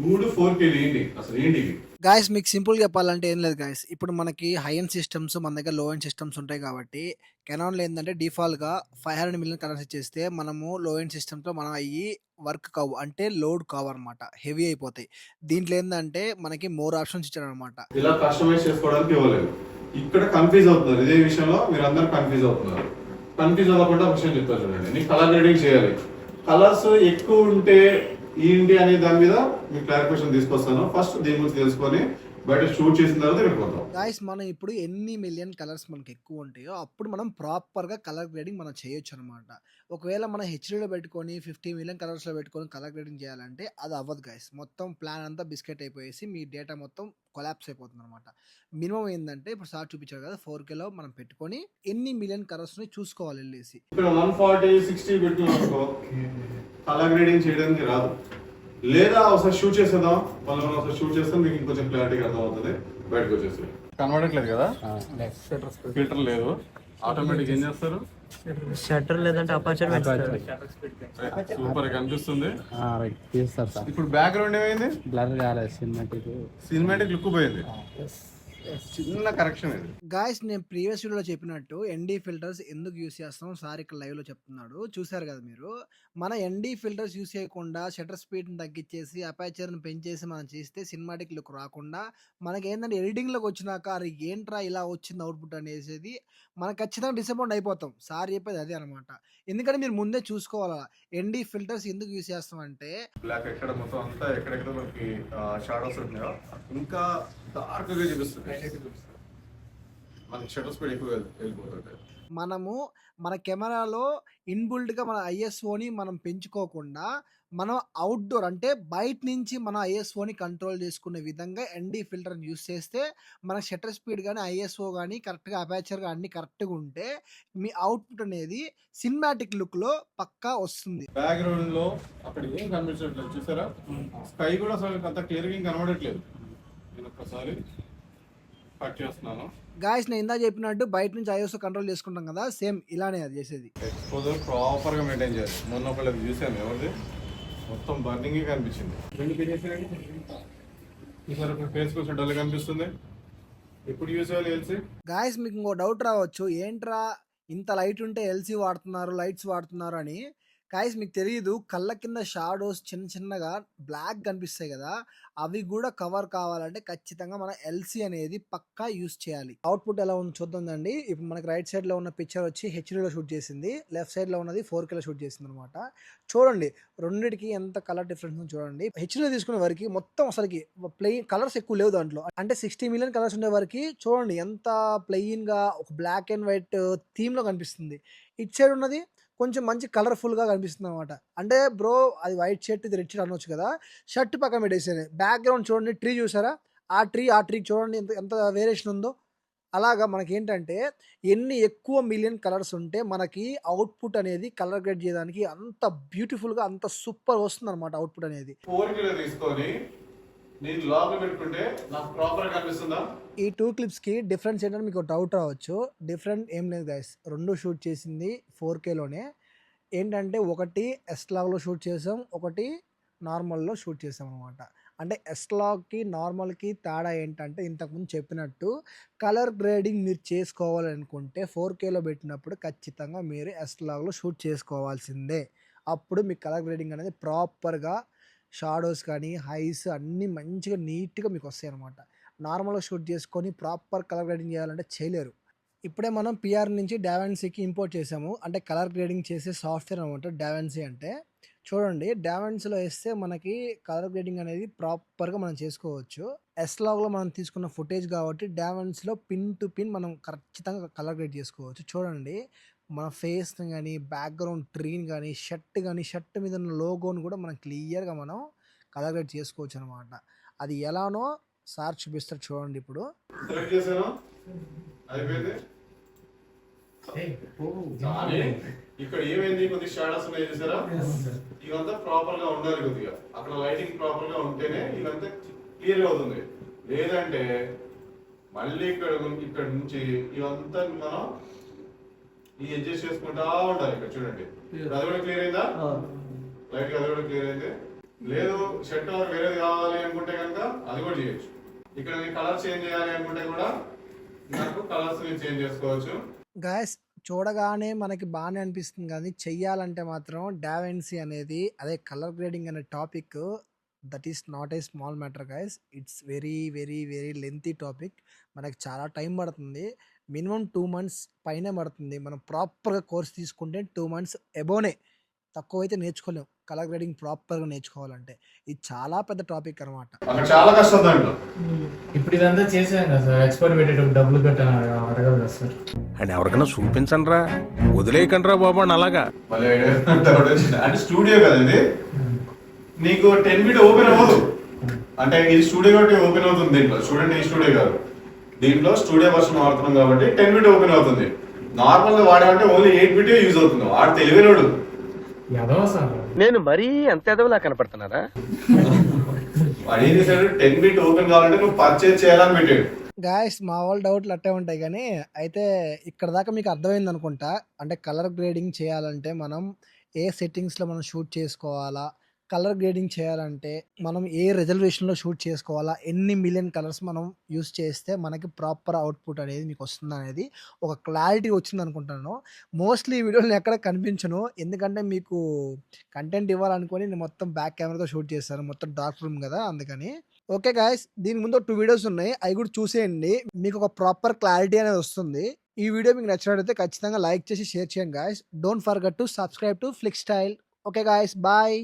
మూడు 4K ఏంటి అసలు ఏంటి ఇవి? గాయస్ మీకు సింపుల్ చెప్పాలంటే ఏం లేదు గాయస్. ఇప్పుడు మనకి హై ఎండ్ సిస్టమ్స్ మన దగ్గర లో ఎండ్ సిస్టమ్స్ ఉంటాయి కాబట్టి కెనాన్లో ఏంటంటే డిఫాల్ట్గా 500 మిలియన్ కలర్స్ ఇచ్చేస్తే మనము లో ఎండ్ సిస్టమ్తో మనం అయ్యి వర్క్ కావు, అంటే లోడ్ కావు అనమాట, హెవీ అయిపోతాయి. దీంట్లో ఏంటంటే మనకి మోర్ ఆప్షన్స్ ఇచ్చాడు అనమాట. ఇలా కస్టమైజ్ చేసుకోవడానికి ఇవ్వలేదు. ఇక్కడ కన్ఫ్యూజ్ అవుతున్నారు, ఇదే విషయంలో మీరు అందరు కన్ఫ్యూజ్ అవుతున్నారు. కన్ఫ్యూజ్ అవ్వకుండా విషయం చెప్తా చూడండి. నేను కలర్ గ్రేడింగ్ చేయాలి, కలర్స్ ఎక్కువ ఉంటే ఏంటి అనే దాని మీద మీకు క్లారిఫికేషన్ తీసుకొస్తాను. ఫస్ట్ దీని గురించి తెలుసుకొని బయట షూట్ చేసిన తర్వాత ఇక్కడికి పోతాం. గాయస్ మనం ఇప్పుడు ఎన్ని మిలియన్ కలర్స్ మనకి ఎక్కువ ఉంటాయో అప్పుడు మనం ప్రాపర్గా కలర్ గ్రేడింగ్ మనం చేయొచ్చు అనమాట. ఒకవేళ మనం హెచ్డీలో పెట్టుకొని 50 మిలియన్ కలర్స్లో పెట్టుకొని కలర్ గ్రేడింగ్ చేయాలంటే అది అవ్వదు గాయస్. మొత్తం ప్లాన్ అంతా బిస్కెట్ అయిపోయేసి మీ డేటా మొత్తం కొలాప్స్ అయిపోతుంది అనమాట. మినిమం ఏంటంటే ఇప్పుడు సార్ చూపించారు కదా 4Kలో మనం పెట్టుకొని ఎన్ని మిలియన్ కలర్స్ని చూసుకోవాలి వెళ్ళేసి. ఇక్కడ 140, 60 పెట్టుకున్నాం కలర్ గ్రేడింగ్ చేయడానికి రాదు. లేదా ఒకసారి షూట్ చేసేద్దాం, మనం ఒకసారి షూట్ చేస్తే మీకు ఇంకొంచెం క్లారిటీగా అర్థం అవుతుంది. బయటకు వచ్చేసి కనబడట్లేదు కదా, ఫిల్టర్ లేదు, ఆటోమేటిక్ ఏం చేస్తారు, షట్టర్ లేదంటే అపర్చర్ సూపర్ కనిపిస్తుంది. తీస్తారు. ఇప్పుడు బ్యాక్గ్రౌండ్ ఏమైంది, బ్లర్ కాలేదు, సినిమాటిక్ లుక్ పోయింది. చిన్న కరెక్షన్ ఇది. గాయస్ నేను ప్రీవియస్ వీడియోలో చెప్పినట్టు ఎన్డీ ఫిల్టర్స్ ఎందుకు యూస్ చేస్తాం సార్ ఇక్కడ లైవ్ లో చెప్తున్నాడు, చూసారు కదా మీరు. మన ఎన్డీ ఫిల్టర్స్ యూస్ చేయకుండా షటర్ స్పీడ్ ని తగ్గించేసి అపాచర్ ని పెంచేసి మనం చేస్తే సినిమాటిక్ లుక్ రాకుండా మనకి ఏంటంటే ఎడిటింగ్ లోకి వచ్చినాక అరే ఏంట్రా ఇలా వచ్చింది అవుట్పుట్ అనేసి మనం ఖచ్చితంగా డిసప్పాయింట్ అయిపోతాం. సార్ చెప్పేది అదే అనమాట. ఎందుకంటే మీరు ముందే చూసుకోవాలా ఎన్డీ ఫిల్టర్స్ ఎందుకు యూస్ చేస్తాం అంటే బ్లాక్ ఎక్కడ మొత్తం అంతా ఎక్కడెక్కడ మనకి షాడోస్ ఉన్నాయో ఇంకా డార్క్ గా చూపిస్తుంది. మనకి షటర్ స్పీడ్ ఎక్కువ వెళ్ళిపోతుంది. మనము మన కెమెరాలో ఇన్బుల్డ్గా మన ఐఎస్ఓని మనం పెంచుకోకుండా మనం అవుట్డోర్ అంటే బయట నుంచి మన ఐఎస్ఓని కంట్రోల్ చేసుకునే విధంగా ఎన్డీ ఫిల్టర్ని యూస్ చేస్తే మన షటర్ స్పీడ్ కానీ ఐఎస్ఓ కానీ కరెక్ట్గా అపాచర్ కానీ అన్ని కరెక్ట్గా ఉంటే మీ అవుట్పుట్ అనేది సినిమాటిక్ లుక్లో పక్కా వస్తుంది. బ్యాక్గ్రౌండ్ లో అక్కడ ఏం కనిపించట్లేదు, చూసారా స్కై కూడా అసలు అంత క్లియర్గా ఏం కనబడట్లేదు. నేను ఒక్కసారి కట్ చేస్తున్నాను. గాయస్ నేను ఇందా చెప్పినట్టు బయట నుంచి ఐఎస్ఓ కంట్రోల్ చేసుకుంటాం కదా, సేమ్ ఇలానే అది చేసేది. ఎక్స్పోజర్ ప్రాపర్ గా మెయింటైన్ చేయాలి. మొన్న ఒకళ్ళది చూసాను, ఎవరిది మొత్తం బర్నింగ్ కనిపించింది. ఫేస్ కొంచెం డల్ కనిపిస్తుంది. ఎప్పుడు యూస్ చేయాలి ఎల్సీ? గాయస్ మీకు ఇంకో డౌట్ రావచ్చు, ఏంట్రా ఇంత లైట్ ఉంటే ఎల్సీ వాడుతున్నారు, లైట్స్ వాడుతున్నారు అని. గాయస్ మీకు తెలియదు, కళ్ళ కింద షాడోస్ చిన్న చిన్నగా బ్లాక్ కనిపిస్తాయి కదా, అవి కూడా కవర్ కావాలంటే ఖచ్చితంగా మనం ఎల్సీ అనేది పక్కా యూస్ చేయాలి. అవుట్పుట్ ఎలా ఉంది చూద్దాండి. ఇప్పుడు మనకి రైట్ సైడ్ లో ఉన్న పిక్చర్ వచ్చి హెచ్డీలో షూట్ చేసింది, లెఫ్ట్ సైడ్ లో ఉన్నది 4Kలో షూట్ చేసింది అనమాట. చూడండి రెండింటికి ఎంత కలర్ డిఫరెన్స్ చూడండి. హెచ్డీలో తీసుకునే వరకు మొత్తం అసలుకి ప్లెయిన్ కలర్స్ ఎక్కువ లేవు దాంట్లో, అంటే 60 మిలియన్ కలర్స్ ఉండే వరకు చూడండి ఎంత ప్లెయిన్ గా ఒక బ్లాక్ అండ్ వైట్ థీమ్ లో కనిపిస్తుంది. ఇటు సైడ్ ఉన్నది కొంచెం మంచి కలర్ఫుల్గా కనిపిస్తుంది అనమాట. అంటే బ్రో అది వైట్ షర్ట్ ఇది రెడ్ షర్ట్ అనొచ్చు కదా, షర్ట్ పక్కన పెట్టేసాను. బ్యాక్గ్రౌండ్ చూడండి, ట్రీ చూసారా, ఆ ట్రీ చూడండి ఎంత వేరియేషన్ ఉందో. అలాగా మనకి ఏంటంటే ఎన్ని ఎక్కువ మిలియన్ కలర్స్ ఉంటే మనకి అవుట్పుట్ అనేది కలర్ గ్రేడ్ చేయడానికి అంత బ్యూటిఫుల్గా అంత సూపర్ వస్తుంది అనమాట అవుట్పుట్ అనేది. 4K తీసుకొని నేను లోపల పెట్టుకుంటే నాకు ప్రాపర్ కనిపిస్తుందా? ఈ 2 క్లిప్స్కి డిఫరెన్స్ ఏంటంటే మీకు డౌట్ రావచ్చు. డిఫరెంట్ ఏం లేదు గైస్, రెండు షూట్ చేసింది 4Kలోనే. ఏంటంటే ఒకటి ఎస్లాగ్లో షూట్ చేసాం, ఒకటి నార్మల్లో షూట్ చేసాం అనమాట. అంటే ఎస్లాగ్కి నార్మల్కి తేడా ఏంటంటే ఇంతకుముందు చెప్పినట్టు కలర్ గ్రేడింగ్ మీరు చేసుకోవాలనుకుంటే 4Kలో పెట్టినప్పుడు ఖచ్చితంగా మీరు ఎస్లాగ్లో షూట్ చేసుకోవాల్సిందే. అప్పుడు మీ కలర్ గ్రేడింగ్ అనేది ప్రాపర్గా షాడోస్ కానీ హైస్ అన్నీ మంచిగా నీట్గా మీకు వస్తాయి అనమాట. నార్మల్గా షూట్ చేసుకొని ప్రాపర్ కలర్ గ్రేడింగ్ చేయాలంటే చేయలేరు. ఇప్పుడే మనం పిఆర్ నుంచి డావెన్సీకి ఇంపోర్ట్ చేసాము, అంటే కలర్ గ్రేడింగ్ చేసే సాఫ్ట్వేర్ అనమాట డావెన్సీ అంటే. చూడండి డావెన్సీలో వేస్తే మనకి కలర్ గ్రేడింగ్ అనేది ప్రాపర్గా మనం చేసుకోవచ్చు. ఎస్లాగ్లో మనం తీసుకున్న ఫుటేజ్ కాబట్టి డావెన్సీలో పిన్ టు పిన్ మనం ఖచ్చితంగా కలర్ గ్రేడ్ చేసుకోవచ్చు. చూడండి మన ఫేస్ని కానీ బ్యాక్గ్రౌండ్ ట్రీని కానీ షర్ట్ మీద ఉన్న లోగోని కూడా మనం క్లియర్గా మనం కలర్ గ్రేడ్ చేసుకోవచ్చు అనమాట. అది ఎలానో సార్ చూపిస్తారు చూడండి. ఇప్పుడు ఇక్కడ ఏమైంది, కొద్దిగా షాడోస్ ఉన్నాయి చూసారా, ఇవంతా ప్రాపర్ గా ఉండాలి. కొద్దిగా అక్కడ లైటింగ్ ప్రాపర్ గా ఉంటేనే ఇదంతా క్లియర్ గా అవుతుంది. లేదంటే మళ్ళీ ఇక్కడ నుంచి ఇవంతా మనం ఈ అడ్జస్ట్ చేసుకుంటా ఉండాలి. ఇక్కడ చూడండి అది కూడా క్లియర్ అయిందా, లైట్ అది కూడా క్లియర్ అయింది. లేదు షర్ట్ వేరేది కావాలి అది కూడా చేయొచ్చు. ఇక్కడ నేను కలర్ చేంజ్ చేయాలి అనుకుంటే కూడా నాకు కలర్స్ చేంజ్ చేసుకోవచ్చు. గాయస్ చూడగానే మనకి బాగానే అనిపిస్తుంది కానీ చెయ్యాలంటే మాత్రం డావెన్సీ అనేది అదే కలర్ గ్రేడింగ్ అనే topic that is not a small matter guys. It's very very very lengthy topic. మనకి చాలా టైం పడుతుంది. మినిమం 2 months పైనే పడుతుంది. మనం ప్రాపర్గా కోర్స్ తీసుకుంటే 2 months ఎబోనే, తక్కువ అయితే నేర్చుకోలేం కలర్ గ్రేడింగ్ ప్రాపర్గా నేర్చుకోవాలంటే. ఇది చాలా పెద్ద టాపిక్ అనమాట. అక్కడ చాలా కష్టం దాంట్లో. ఇప్పుడు ఇదంతా చేసాం కదా సార్, ఎక్స్పర్ట్ పెట్టేటప్పుడు డబ్బులు కట్టాను అడగదు కదా సార్. అండ్ ఎవరికైనా చూపించండి రా, వదిలేయకండి రా బాబు అని అలాగా. మళ్ళీ అంటే స్టూడియో కదా ఇది, నీకు 10 feet ఓపెన్ అవ్వదు. అంటే ఇది స్టూడియో కాబట్టి ఓపెన్ అవుతుంది. దీంట్లో చూడండి, ఈ స్టూడియో కాదు, దీంట్లో స్టూడియో వర్షన్ వాడుతున్నాం కాబట్టి 10 feet ఓపెన్ అవుతుంది. నార్మల్ గా వాడామంటే ఓన్లీ 8 feet యూజ్ అవుతుంది. వాడు తెలివినోడు. ఎదవ సార్ నేను మరీ అంత ఎదవలా కనపడుతున్నారా? వాడు ఏం చేశాడు, 10 feet ఓపెన్ కావాలంటే నువ్వు పర్చేజ్ చేయాలని పెట్టాడు. గాయస్ మా వాళ్ళ డౌట్లు అట్టే ఉంటాయి కానీ అయితే ఇక్కడ దాకా మీకు అర్థమైంది అనుకుంటా. అంటే కలర్ గ్రేడింగ్ చేయాలంటే మనం ఏ సెట్టింగ్స్లో మనం షూట్ చేసుకోవాలా, కలర్ గ్రేడింగ్ చేయాలంటే మనం ఏ రెజల్యూషన్లో షూట్ చేసుకోవాలా, ఎన్ని మిలియన్ కలర్స్ మనం యూస్ చేస్తే మనకి ప్రాపర్ అవుట్పుట్ అనేది మీకు వస్తుంది అనేది ఒక క్లారిటీ వచ్చింది అనుకుంటాను. మోస్ట్లీ ఈ వీడియోని ఎక్కడ కనిపించను, ఎందుకంటే మీకు కంటెంట్ ఇవ్వాలనుకొని నేను మొత్తం బ్యాక్ కెమెరాతో షూట్ చేస్తాను, మొత్తం డార్క్ రూమ్ కదా అందుకని. ఓకే గాయస్, దీని ముందు 2 వీడియోస్ ఉన్నాయి, అవి కూడా చూసేయండి. మీకు ఒక ప్రాపర్ క్లారిటీ అనేది వస్తుంది. ఈ వీడియో మీకు నచ్చినట్లయితే ఖచ్చితంగా లైక్ చేసి షేర్ చేయండి guys. Don't forget to subscribe to Flick Style. Okay guys, bye.